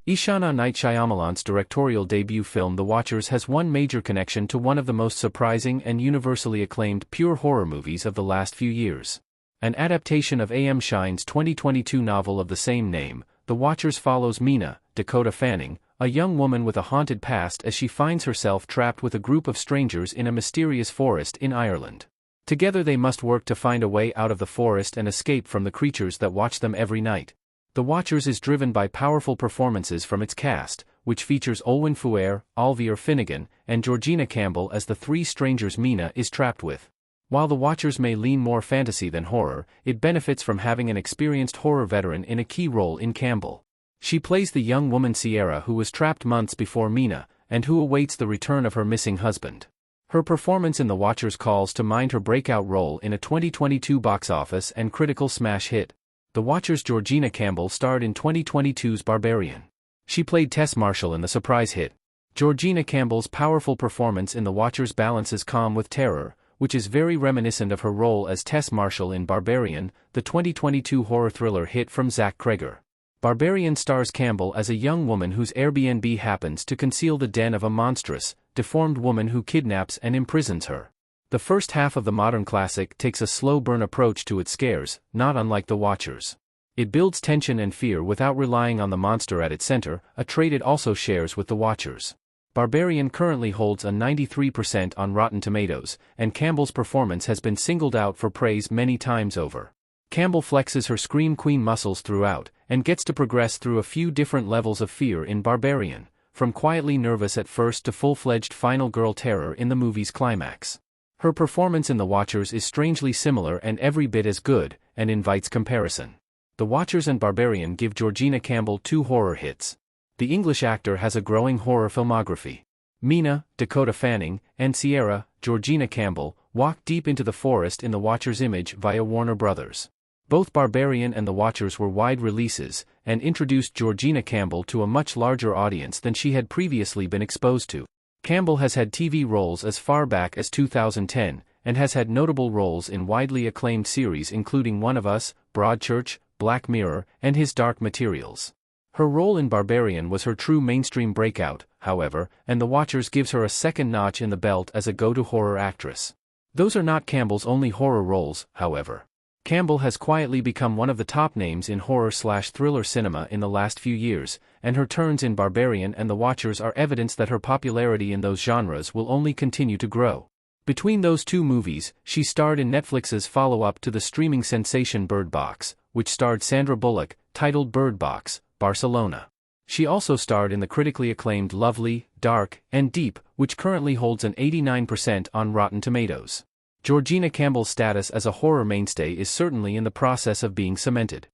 Night Shyamalan's directorial debut film The Watchers has one major connection to one of the most surprising and universally acclaimed pure horror movies of the last few years. An adaptation of A.M. Shine's 2022 novel of the same name, The Watchers follows Mina, Dakota Fanning, a young woman with a haunted past as she finds herself trapped with a group of strangers in a mysterious forest in Ireland. Together they must work to find a way out of the forest and escape from the creatures that watch them every night. The Watchers is driven by powerful performances from its cast, which features Olwen Fouere, Alvier Finnegan, and Georgina Campbell as the three strangers Mina is trapped with. While The Watchers may lean more fantasy than horror, it benefits from having an experienced horror veteran in a key role in Campbell. She plays the young woman Sierra who was trapped months before Mina, and who awaits the return of her missing husband. Her performance in The Watchers calls to mind her breakout role in a 2022 box office and critical smash hit. The Watchers' Georgina Campbell starred in 2022's Barbarian. She played Tess Marshall in the surprise hit. Georgina Campbell's powerful performance in The Watchers balances calm with terror, which is very reminiscent of her role as Tess Marshall in Barbarian, the 2022 horror thriller hit from Zach Cregger. Barbarian stars Campbell as a young woman whose Airbnb happens to conceal the den of a monstrous, deformed woman who kidnaps and imprisons her. The first half of the modern classic takes a slow burn approach to its scares, not unlike The Watchers. It builds tension and fear without relying on the monster at its center, a trait it also shares with The Watchers. Barbarian currently holds a 93% on Rotten Tomatoes, and Campbell's performance has been singled out for praise many times over. Campbell flexes her scream queen muscles throughout, and gets to progress through a few different levels of fear in Barbarian, from quietly nervous at first to full-fledged final girl terror in the movie's climax. Her performance in The Watchers is strangely similar and every bit as good, and invites comparison. The Watchers and Barbarian give Georgina Campbell two horror hits. The English actor has a growing horror filmography. Mina, Dakota Fanning, and Sierra, Georgina Campbell, walk deep into the forest in The Watchers' image via Warner Brothers. Both Barbarian and The Watchers were wide releases, and introduced Georgina Campbell to a much larger audience than she had previously been exposed to. Campbell has had TV roles as far back as 2010, and has had notable roles in widely acclaimed series including One of Us, Broadchurch, Black Mirror, and His Dark Materials. Her role in Barbarian was her true mainstream breakout, however, and The Watchers gives her a second notch in the belt as a go-to horror actress. Those are not Campbell's only horror roles, however. Campbell has quietly become one of the top names in horror/thriller cinema in the last few years, and her turns in Barbarian and The Watchers are evidence that her popularity in those genres will only continue to grow. Between those two movies, she starred in Netflix's follow-up to the streaming sensation Bird Box, which starred Sandra Bullock, titled Bird Box, Barcelona. She also starred in the critically acclaimed Lovely, Dark, and Deep, which currently holds an 89% on Rotten Tomatoes. Georgina Campbell's status as a horror mainstay is certainly in the process of being cemented.